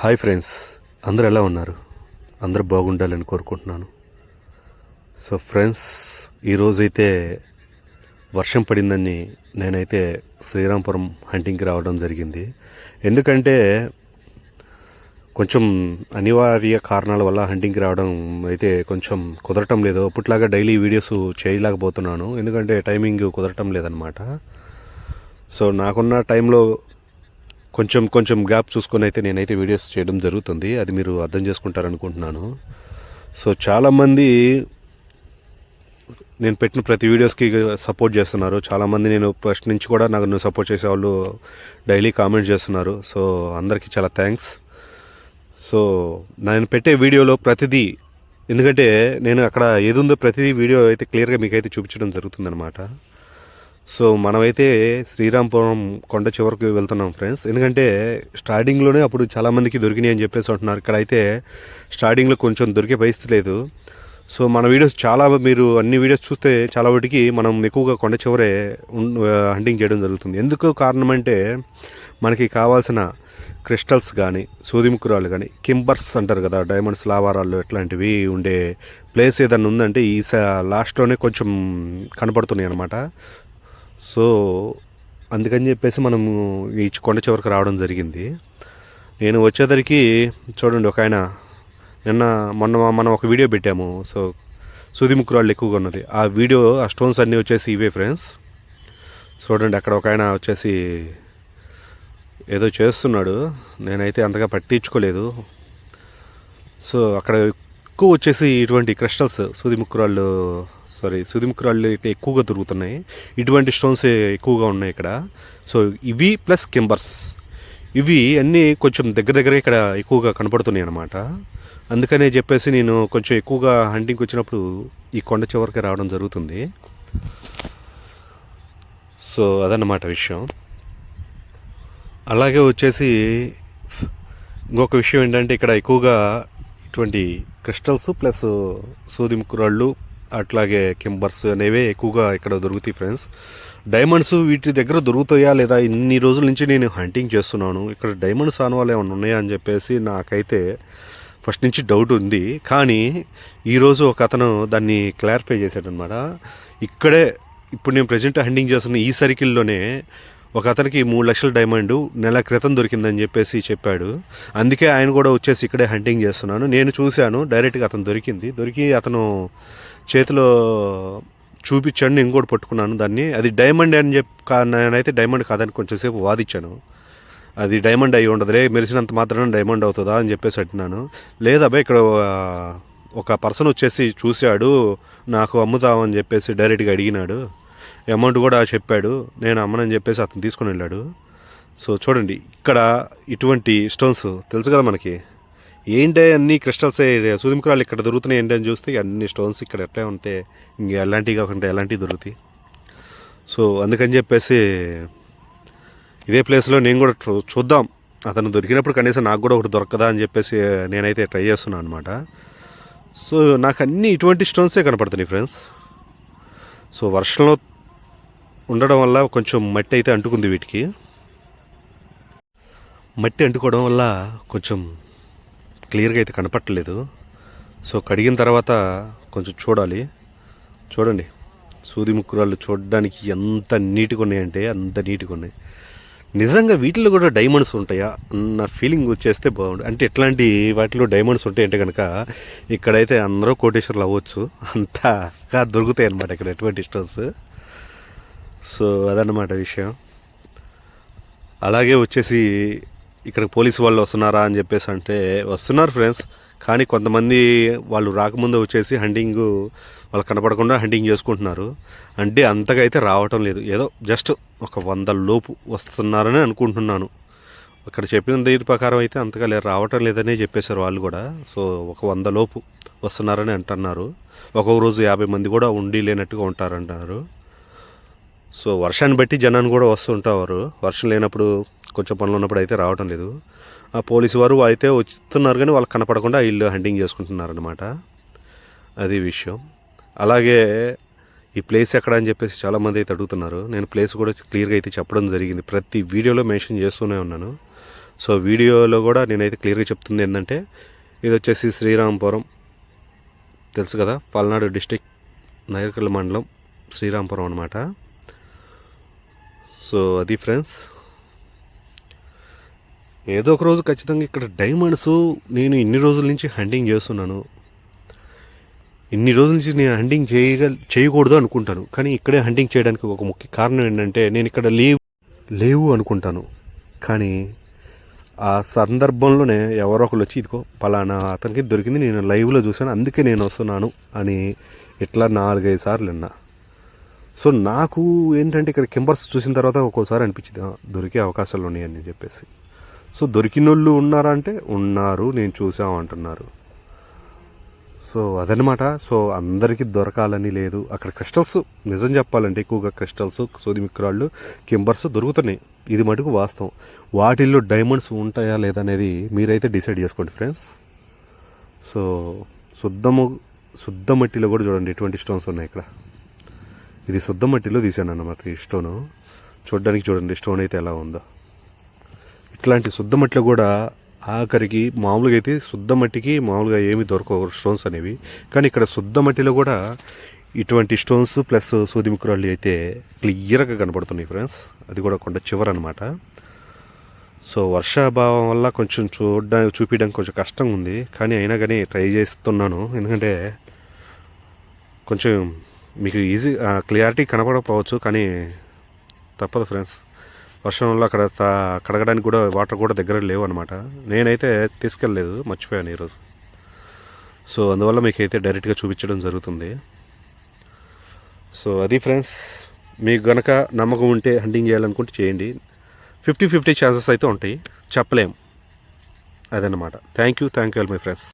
Hi friends, అందరూ ఎలా ఉన్నారు? అందరూ బాగుండాలని కోరుకుంటున్నాను. సో ఫ్రెండ్స్, ఈరోజైతే వర్షం పడిందని నేనైతే శ్రీరాంపురం హంటింగ్కి రావడం జరిగింది. ఎందుకంటే కొంచెం అనివార్య కారణాల వల్ల హంటింగ్కి రావడం అయితే కొంచెం కుదరటం లేదు. అప్పట్లాగా డైలీ వీడియోస్ చేయలేకపోతున్నాను, ఎందుకంటే టైమింగ్ కుదరటం లేదనమాట. సో నాకున్న టైంలో కొంచెం కొంచెం గ్యాప్ చూసుకొని అయితే నేనైతే వీడియోస్ చేయడం జరుగుతుంది. అది మీరు అర్థం చేసుకుంటారనుకుంటున్నాను. సో చాలామంది నేను పెట్టిన ప్రతి వీడియోస్కి సపోర్ట్ చేస్తున్నారు. చాలామంది నేను ఫస్ట్ నుంచి కూడా నాకు సపోర్ట్ చేసేవాళ్ళు డైలీ కామెంట్ చేస్తున్నారు. సో అందరికీ చాలా థ్యాంక్స్. సో నేను పెట్టే వీడియోలో ప్రతిదీ, ఎందుకంటే నేను అక్కడ ఏది ఉందో ప్రతిదీ వీడియో అయితే క్లియర్గా మీకైతే చూపించడం జరుగుతుందన్నమాట. సో మనమైతే శ్రీరాంపురం కొండ చివరికి వెళ్తున్నాం ఫ్రెండ్స్. ఎందుకంటే స్టార్టింగ్లోనే అప్పుడు చాలామందికి దొరికినాయి అని చెప్పేసి అంటున్నారు. ఇక్కడ అయితే స్టార్టింగ్లో కొంచెం దొరికే పరిస్థితి లేదు. సో మన వీడియోస్ చాలా, మీరు అన్ని వీడియోస్ చూస్తే చాలా వాటికి మనం ఎక్కువగా కొండ చివరే హంటింగ్ చేయడం జరుగుతుంది. ఎందుకు కారణం అంటే మనకి కావాల్సిన క్రిస్టల్స్ కానీ, సూదిముక్కురాళ్ళు కానీ, కింబర్స్ అంటారు కదా, డైమండ్స్, లావారాళ్ళు ఇట్లాంటివి ఉండే ప్లేస్ ఏదైనా ఉందంటే ఈ లాస్ట్లోనే కొంచెం కనపడుతున్నాయి అన్నమాట. సో అందుకని చెప్పేసి మనము ఈ కొండ చివరికి రావడం జరిగింది. నేను వచ్చేసరికి చూడండి, ఒక ఆయన మొన్న మనం ఒక వీడియో పెట్టాము. సో సూదిముక్కురాళ్ళు ఎక్కువగా ఉన్నది ఆ వీడియో. ఆ స్టోన్స్ అన్నీ వచ్చేసి ఇవే ఫ్రెండ్స్. చూడండి, అక్కడ ఒక ఆయన వచ్చేసి ఏదో చేస్తున్నాడు, నేనైతే అంతగా పట్టించుకోలేదు. సో అక్కడ ఎక్కువ వచ్చేసి ఇటువంటి క్రిస్టల్స్, సూదిముక్కురాళ్ళు ఎక్కువగా దొరుకుతున్నాయి. ఇటువంటి స్టోన్స్ ఎక్కువగా ఉన్నాయి ఇక్కడ. సో ఇవి ప్లస్ కింబర్స్, ఇవి అన్నీ కొంచెం దగ్గర ఇక్కడ ఎక్కువగా కనపడుతున్నాయి అన్నమాట. అందుకనే చెప్పేసి నేను కొంచెం ఎక్కువగా హంటింగ్కి వచ్చినప్పుడు ఈ కొండ చివరికి రావడం జరుగుతుంది. సో అదన్నమాట విషయం. అలాగే వచ్చేసి ఇంకొక విషయం ఏంటంటే ఇక్కడ ఎక్కువగా ఇటువంటి క్రిస్టల్స్ ప్లస్ సూదిముక్కురాళ్ళు అట్లాగే కింబర్స్ అనేవే ఎక్కువగా ఇక్కడ దొరుకుతాయి ఫ్రెండ్స్. డైమండ్స్ వీటి దగ్గర దొరుకుతాయా లేదా, ఇన్ని రోజుల నుంచి నేను హంటింగ్ చేస్తున్నాను, ఇక్కడ డైమండ్స్ ఆనవాళ్ళు ఏమైనా ఉన్నాయా అని చెప్పేసి నాకైతే ఫస్ట్ నుంచి డౌట్ ఉంది. కానీ ఈరోజు ఒక అతను దాన్ని క్లారిఫై చేశాడనమాట. ఇక్కడే ఇప్పుడు నేను ప్రజెంట్ హంటింగ్ చేస్తున్న ఈ సర్కిల్లోనే ఒక అతనికి 3 లక్షల డైమండ్ నెల క్రితం దొరికిందని చెప్పేసి చెప్పాడు. అందుకే ఆయన కూడా వచ్చేసి ఇక్కడే హంటింగ్ చేస్తున్నాను. నేను చూశాను, డైరెక్ట్గా అతను దొరికి అతను చేతిలో చూపించాడు, నేను కూడా పట్టుకున్నాను దాన్ని. అది డైమండ్ అని నేనైతే డైమండ్ కాదని కొంచెంసేపు వాదించాను. అది డైమండ్ అయి ఉండదులే, మెరిసినంత మాత్రాన డైమండ్ అవుతుందా అని చెప్పేసి అంటున్నాను. లేదబ్బా, ఇక్కడ ఒక పర్సన్ వచ్చేసి చూశాడు, నాకు అమ్ముతామని చెప్పేసి డైరెక్ట్గా అడిగినాడు, అమౌంట్ కూడా చెప్పాడు, నేను అమ్మనని చెప్పేసి అతను తీసుకుని వెళ్ళాడు. సో చూడండి, ఇక్కడ ఇటువంటి స్టోన్స్ తెలుసు కదా మనకి, ఏంటి అన్ని క్రిస్టల్స్, సూదిముక్కురాళ్ళు ఇక్కడ దొరుకుతున్నాయి ఏంటి అని చూస్తే అన్ని స్టోన్స్ ఇక్కడ ఎట్లా ఉంటే ఇంక ఎలాంటివి కాకుండా ఎలాంటివి దొరుకుతాయి. సో అందుకని చెప్పేసి ఇదే ప్లేస్లో నేను కూడా చూద్దాం, అతను దొరికినప్పుడు కనీసం నాకు కూడా ఒకటి దొరకదా అని చెప్పేసి నేనైతే ట్రై చేస్తున్నాను అనమాట. సో నాకు అన్నీ ఇటువంటి స్టోన్సే కనపడుతున్నాయి ఫ్రెండ్స్. సో వర్షంలో ఉండడం వల్ల కొంచెం మట్టి అయితే అంటుకుంది వీటికి. మట్టి అంటుకోవడం వల్ల కొంచెం క్లియర్గా అయితే కనపట్టలేదు. సో కడిగిన తర్వాత కొంచెం చూడండి సూదిముక్కురాళ్ళు చూడడానికి ఎంత నీట్గా ఉన్నాయంటే అంత నీట్గా ఉన్నాయి. నిజంగా వీటిలో కూడా డైమండ్స్ ఉంటాయా అన్న ఫీలింగ్ వచ్చేస్తే బాగుండు. అంటే ఎట్లాంటి వాటిలో డైమండ్స్ ఉంటాయంటే కనుక ఇక్కడైతే అందరూ కోటేశ్వర్లు అవ్వచ్చు, అంతగా దొరుకుతాయి అన్నమాట ఇక్కడ ఎటువంటి స్టోన్స్. సో అదన్నమాట విషయం. అలాగే వచ్చేసి ఇక్కడ పోలీసు వాళ్ళు వస్తున్నారా అని చెప్పేసి అంటే వస్తున్నారు ఫ్రెండ్స్. కానీ కొంతమంది వాళ్ళు రాకముందు వచ్చేసి హంటింగ్ వాళ్ళు కనపడకుండా హంటింగ్ చేసుకుంటున్నారు. అంటే అంతగా అయితే రావటం లేదు, ఏదో జస్ట్ ఒక 100 లోపు వస్తున్నారని అనుకుంటున్నాను. ఇక్కడ చెప్పిన దీని ప్రకారం అయితే అంతగా రావటం లేదనే చెప్పేశారు వాళ్ళు కూడా. సో ఒక 100 లోపు వస్తున్నారని అంటున్నారు. ఒక్కొక్క రోజు 50 మంది కూడా ఉండి లేనట్టుగా ఉంటారంటున్నారు. సో వర్షాన్ని బట్టి జనాన్ని కూడా వస్తుంటారు. వర్షం లేనప్పుడు కొంచెం పనులు ఉన్నప్పుడు అయితే రావటం లేదు. ఆ పోలీసు వారు అయితే వస్తున్నారు కానీ వాళ్ళకి కనపడకుండా వీళ్ళు హంటింగ్ చేసుకుంటున్నారనమాట. అది విషయం. అలాగే ఈ ప్లేస్ ఎక్కడ అని చెప్పేసి చాలామంది అయితే అడుగుతున్నారు. నేను ప్లేస్ కూడా క్లియర్గా అయితే చెప్పడం జరిగింది, ప్రతి వీడియోలో మెన్షన్ చేస్తూనే ఉన్నాను. సో వీడియోలో కూడా నేనైతే క్లియర్గా చెప్తుంది ఏంటంటే ఇది వచ్చేసి శ్రీరాంపురం తెలుసు కదా, పల్నాడు డిస్టిక్ నగరికల్ మండలం శ్రీరాంపురం అనమాట. సో అది ఫ్రెండ్స్, ఏదో ఒక రోజు ఖచ్చితంగా ఇక్కడ డైమండ్స్ నేను ఇన్ని రోజుల నుంచి హంటింగ్ చేస్తున్నాను. ఇన్ని రోజుల నుంచి నేను హంటింగ్ చేయకూడదు అనుకుంటాను, కానీ ఇక్కడే హంటింగ్ చేయడానికి ఒక ముఖ్య కారణం ఏంటంటే నేను ఇక్కడ లేవు అనుకుంటాను, కానీ ఆ సందర్భంలోనే ఎవరో ఒకరు వచ్చి ఇదిగో పలానా అతనికి దొరికింది, నేను లైవ్లో చూశాను అందుకే నేను వస్తున్నాను అని ఇట్లా 4-5 సార్లు విన్నా. సో నాకు ఏంటంటే ఇక్కడ కింబర్స్ చూసిన తర్వాత ఒక్కోసారి అనిపించింది దొరికే అవకాశాలు ఉన్నాయని చెప్పేసి. సో దొరికిన వాళ్ళు ఉన్నారా అంటే ఉన్నారు, నేను చూసామంటున్నారు. సో అదనమాట. సో అందరికీ దొరకాలని లేదు. అక్కడ క్రిస్టల్స్ నిజం చెప్పాలంటే ఎక్కువగా క్రిస్టల్స్, సూదిమిక్రాళ్ళు, కింబర్స్ దొరుకుతున్నాయి, ఇది మటుకు వాస్తవం. వాటిల్లో డైమండ్స్ ఉంటాయా లేదా అనేది మీరైతే డిసైడ్ చేసుకోండి ఫ్రెండ్స్. సో శుద్ధ మట్టిలో కూడా చూడండి ఎటువంటి స్టోన్స్ ఉన్నాయి ఇక్కడ. ఇది శుద్ధ మట్టిలో తీసాను అన్నమాట ఈ స్టోను. చూడడానికి చూడండి స్టోన్ అయితే ఎలా ఉందో. ఇట్లాంటి శుద్ధ మట్టిలో కూడా ఆఖరికి మామూలుగా అయితే శుద్ధ మట్టికి మామూలుగా ఏమి దొరకవు స్టోన్స్ అనేవి, కానీ ఇక్కడ శుద్ధ మట్టిలో కూడా ఇటువంటి స్టోన్స్ ప్లస్ సూదిముక్కురాళ్ళు అయితే క్లియర్గా కనపడుతున్నాయి ఫ్రెండ్స్. అది కూడా కొండ చివరనమాట. సో వర్షాభావం వల్ల కొంచెం చూపించడానికి కొంచెం కష్టంగా ఉంది, కానీ అయినా కానీ ట్రై చేస్తున్నాను. ఎందుకంటే కొంచెం మీకు ఈజీ క్లియారిటీ కనపడకపోవచ్చు, కానీ తప్పదు ఫ్రెండ్స్. వర్షం వల్ల అక్కడ కడగడానికి కూడా వాటర్ కూడా దగ్గర లేవు అనమాట. నేనైతే తీసుకెళ్ళలేదు, మర్చిపోయాను ఈరోజు. సో అందువల్ల మీకైతే డైరెక్ట్గా చూపించడం జరుగుతుంది. సో అది ఫ్రెండ్స్, మీకు గనక నమ్మకం ఉంటే హంటింగ్ చేయాలనుకుంటే చేయండి. 50-50 ఛాన్సెస్ అయితే ఉంటాయి, చెప్పలేం. అదన్నమాట. Thank you all my friends.